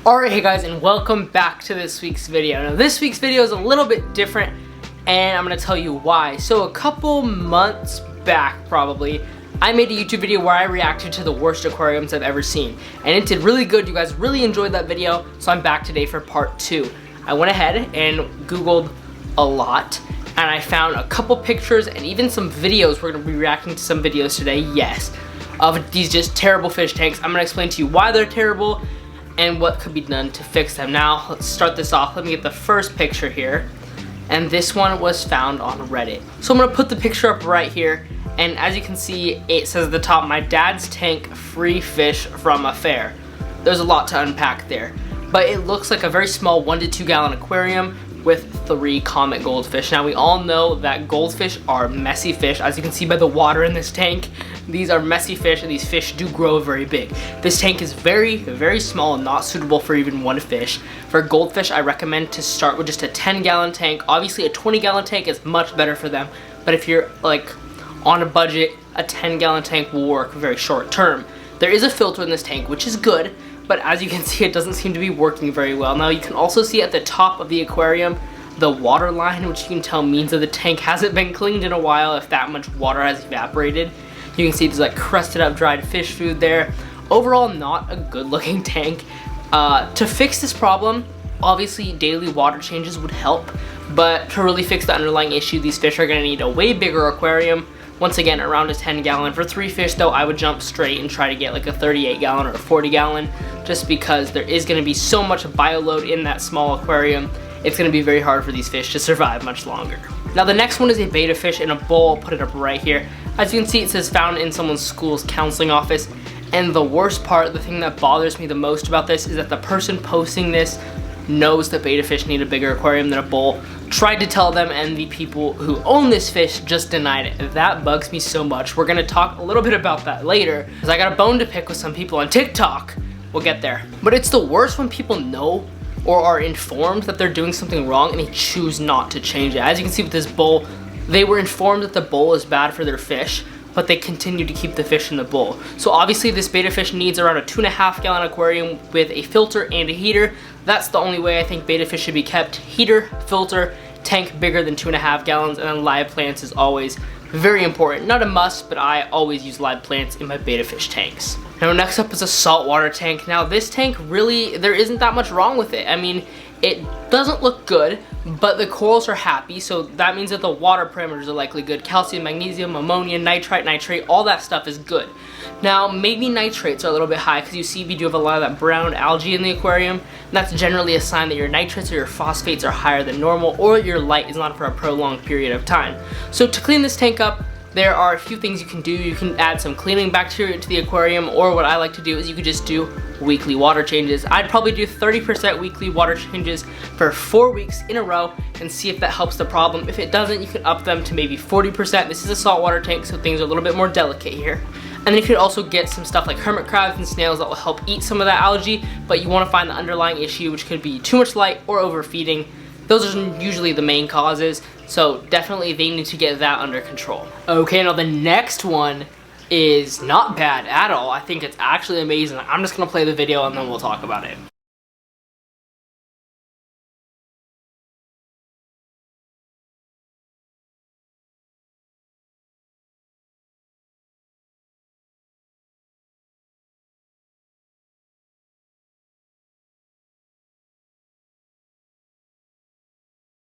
Alright, hey guys, and welcome back to this week's video. Now this week's video is a little bit different, and I'm going to tell you why. So a couple months back, probably, I made a YouTube video where I reacted to the worst aquariums I've ever seen. And it did really good. You guys really enjoyed that video, so I'm back today for part 2. I went ahead and Googled a lot, and I found a couple pictures and even some videos. We're going to be reacting to some videos today, yes, of these just terrible fish tanks. I'm going to explain to you why they're terrible and what could be done to fix them. Now, let's start this off. Let me get the first picture here. And this one was found on Reddit. So I'm gonna put the picture up right here. And as you can see, it says at the top, my dad's tank, free fish from a fair. There's a lot to unpack there. But it looks like a very small 1 to 2 gallon aquarium with 3 comet goldfish. Now we all know that goldfish are messy fish. As you can see by the water in this tank, these are messy fish and these fish do grow very big. This tank is very, very small and not suitable for even one fish. For goldfish, I recommend to start with just a 10 gallon tank. Obviously a 20 gallon tank is much better for them, but if you're like on a budget, a 10 gallon tank will work very short term. There is a filter in this tank, which is good, but as you can see, it doesn't seem to be working very well. Now you can also see at the top of the aquarium the water line, which you can tell means that the tank hasn't been cleaned in a while if that much water has evaporated. You can see there's like crusted up dried fish food there. Overall, not a good looking tank. To fix this problem, obviously daily water changes would help, but to really fix the underlying issue, these fish are going to need a way bigger aquarium. Once again, around a 10 gallon. For 3 fish though, I would jump straight and try to get like a 38 gallon or a 40 gallon, just because there is going to be so much bioload in that small aquarium. It's going to be very hard for these fish to survive much longer. Now the next one is a betta fish in a bowl. I'll put it up right here. As you can see, it says found in someone's school's counseling office. And the worst part, the thing that bothers me the most about this, is that the person posting this knows that betta fish need a bigger aquarium than a bowl. Tried to tell them, and the people who own this fish just denied it. That bugs me so much. We're gonna talk a little bit about that later, because I got a bone to pick with some people on TikTok. We'll get there. But it's the worst when people know or are informed that they're doing something wrong and they choose not to change it. As you can see with this bowl, they were informed that the bowl is bad for their fish, but they continue to keep the fish in the bowl. So obviously this betta fish needs around a 2.5 gallon aquarium with a filter and a heater. That's the only way I think betta fish should be kept. Heater, filter, tank bigger than 2.5 gallons, and then live plants is always very important. Not a must, but I always use live plants in my betta fish tanks. Now next up is a saltwater tank. Now this tank really, there isn't that much wrong with it. I mean, it doesn't look good, but the corals are happy, so that means that the water parameters are likely good. Calcium, magnesium, ammonia, nitrite, nitrate, all that stuff is good. Now maybe nitrates are a little bit high because you see we do have a lot of that brown algae in the aquarium, and that's generally a sign that your nitrates or your phosphates are higher than normal, or your light is not for a prolonged period of time. So to clean this tank up, there are a few things you can do. You can add some cleaning bacteria to the aquarium, or what I like to do is you could just do weekly water changes. I'd probably do 30% weekly water changes for 4 weeks in a row and see if that helps the problem. If it doesn't, you can up them to maybe 40%. This is a saltwater tank, so things are a little bit more delicate here. And then you could also get some stuff like hermit crabs and snails that will help eat some of that algae, but you want to find the underlying issue, which could be too much light or overfeeding. Those are usually the main causes, so definitely they need to get that under control. Okay, now the next one is not bad at all. I think it's actually amazing. I'm just gonna play the video and then we'll talk about it.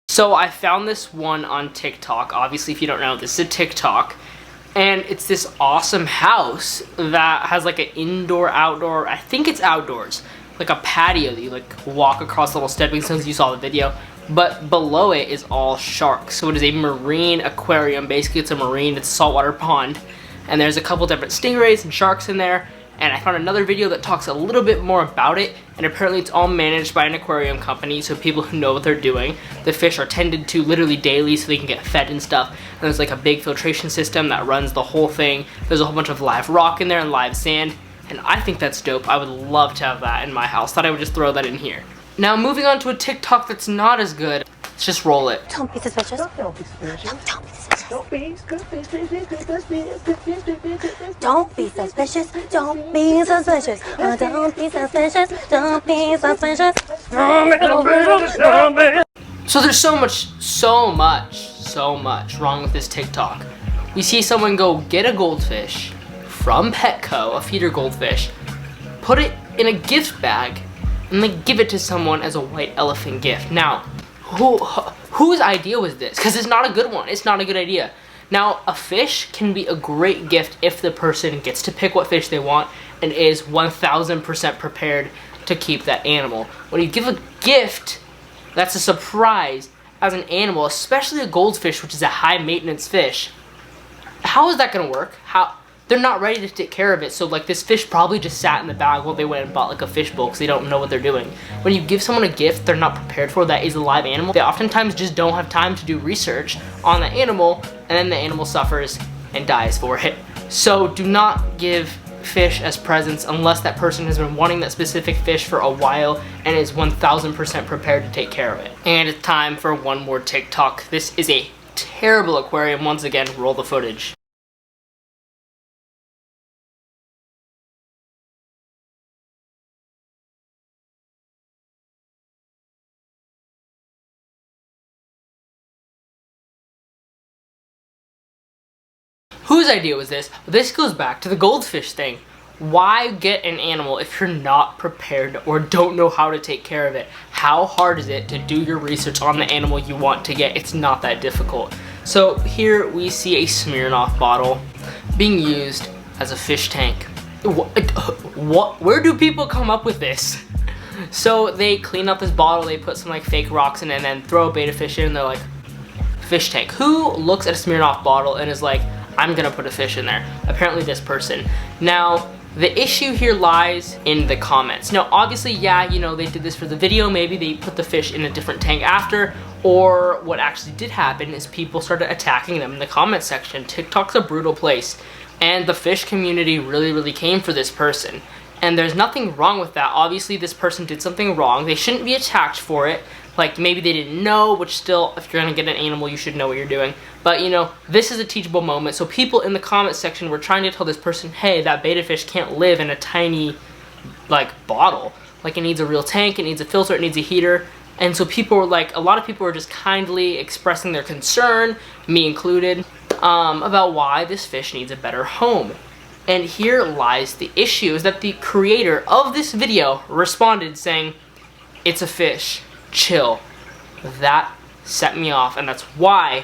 So I found this one on TikTok. Obviously, if you don't know, this is a TikTok. And it's this awesome house that has like an indoor, outdoor, I think it's outdoors, like a patio that you like walk across little stepping stones. You saw the video. But below it is all sharks. So it is a marine aquarium. Basically, it's a saltwater pond. And there's a couple different stingrays and sharks in there. And I found another video that talks a little bit more about it, and apparently it's all managed by an aquarium company, so people who know what they're doing. The fish are tended to literally daily so they can get fed and stuff, and there's like a big filtration system that runs the whole thing. There's a whole bunch of live rock in there and live sand, and I think that's dope. I would love to have that in my house. Thought I would just throw that in here. Now moving on to a TikTok that's not as good. Let's just roll it. Don't be suspicious. Don't be suspicious. Don't be suspicious. Don't be suspicious. Don't be suspicious. Don't be suspicious. Don't be suspicious. Don't be suspicious. So there's so much wrong with this TikTok. We see someone go get a goldfish from PETCO, a feeder goldfish, put it in a gift bag, and then give it to someone as a white elephant gift. Now, whose idea was this? Because it's not a good one. It's not a good idea. Now, a fish can be a great gift if the person gets to pick what fish they want and is 1000% prepared to keep that animal. When you give a gift, that's a surprise as an animal, especially a goldfish, which is a high maintenance fish. How is that gonna work? They're not ready to take care of it, so like this fish probably just sat in the bag while they went and bought like a fish bowl because they don't know what they're doing. When you give someone a gift they're not prepared for that is a live animal, they oftentimes just don't have time to do research on the animal, and then the animal suffers and dies for it. So do not give fish as presents unless that person has been wanting that specific fish for a while and is 1000% prepared to take care of it. And it's time for one more TikTok. This is a terrible aquarium. Once again, roll the footage. Whose idea was this? This goes back to the goldfish thing. Why get an animal if you're not prepared or don't know how to take care of it? How hard is it to do your research on the animal you want to get? It's not that difficult. So here we see a Smirnoff bottle being used as a fish tank. Where do people come up with this? So they clean up this bottle, they put some like fake rocks in it and then throw a betta fish in and they're like, fish tank. Who looks at a Smirnoff bottle and is like, I'm gonna put a fish in there? Apparently this person. Now, the issue here lies in the comments. Now, obviously, yeah, you know, they did this for the video. Maybe they put the fish in a different tank after, or what actually did happen is people started attacking them in the comment section. TikTok's a brutal place, and the fish community really came for this person. And there's nothing wrong with that. Obviously, this person did something wrong. They shouldn't be attacked for it. Like, maybe they didn't know, which still, if you're gonna get an animal, you should know what you're doing. But, you know, this is a teachable moment. So people in the comment section were trying to tell this person, hey, that betta fish can't live in a tiny, like, bottle. Like, it needs a real tank, it needs a filter, it needs a heater. And so people were like, a lot of people were just kindly expressing their concern, me included, about why this fish needs a better home. And here lies the issue, is that the creator of this video responded saying, it's a fish. Chill. That set me off, and that's why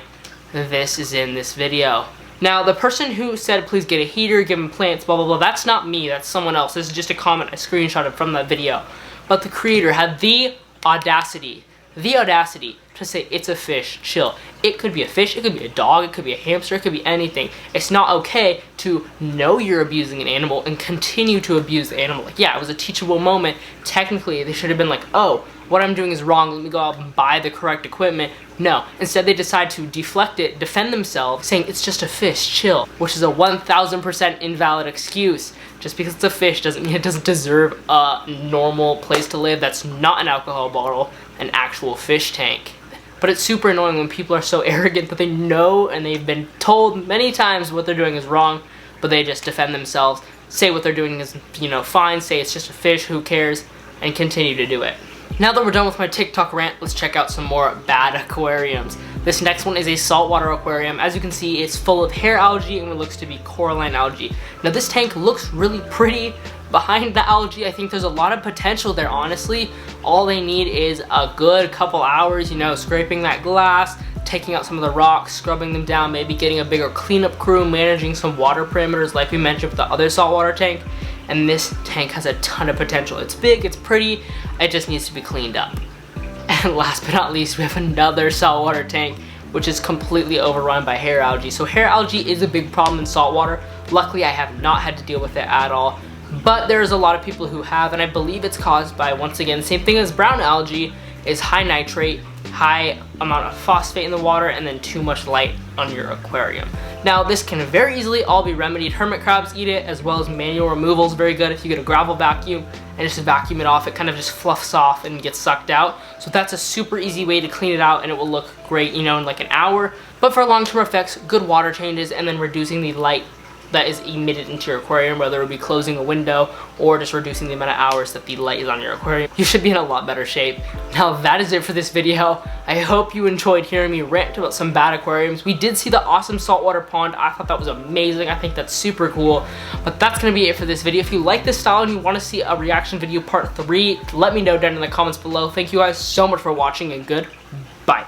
this is in this video. Now, the person who said please get a heater, give him plants, blah blah blah, that's not me, that's someone else. This is just a comment I screenshotted from that video. But the creator had the audacity to say it's a fish, chill. It could be a fish, it could be a dog, it could be a hamster, it could be anything. It's not okay to know you're abusing an animal and continue to abuse the animal. Like, yeah, it was a teachable moment. Technically, they should have been like, oh, what I'm doing is wrong, let me go out and buy the correct equipment. No, instead they decide to deflect it, defend themselves, saying it's just a fish, chill, which is a 1000% invalid excuse. Just because it's a fish doesn't mean it doesn't deserve a normal place to live that's not an alcohol bottle, an actual fish tank. But it's super annoying when people are so arrogant that they know and they've been told many times what they're doing is wrong, but they just defend themselves, say what they're doing is, you know, fine, say it's just a fish, who cares, and continue to do it. Now that we're done with my TikTok rant, let's check out some more bad aquariums. This next one is a saltwater aquarium. As you can see, it's full of hair algae and what looks to be coralline algae. Now this tank looks really pretty. Behind the algae, I think there's a lot of potential there, honestly. All they need is a good couple hours, you know, scraping that glass, taking out some of the rocks, scrubbing them down, maybe getting a bigger cleanup crew, managing some water parameters like we mentioned with the other saltwater tank. And this tank has a ton of potential. It's big, it's pretty, it just needs to be cleaned up. And last but not least, we have another saltwater tank, which is completely overrun by hair algae. So hair algae is a big problem in saltwater. Luckily, I have not had to deal with it at all. But there's a lot of people who have, and I believe it's caused by, once again, same thing as brown algae, is high nitrate, high amount of phosphate in the water, and then too much light on your aquarium. Now this can very easily all be remedied. Hermit crabs eat it, as well as manual removal is very good. If you get a gravel vacuum and just vacuum it off, it kind of just fluffs off and gets sucked out. So that's a super easy way to clean it out, and it will look great, you know, in like an hour. But for long-term effects, good water changes and then reducing the light that is emitted into your aquarium, whether it be closing a window or just reducing the amount of hours that the light is on your aquarium, you should be in a lot better shape. Now that is it for this video. I hope you enjoyed hearing me rant about some bad aquariums. We did see the awesome saltwater pond. I thought that was amazing. I think that's super cool. But that's gonna be it for this video. If you like this style and you want to see a reaction video part 3, let me know down in the comments below. Thank you guys so much for watching, and goodbye.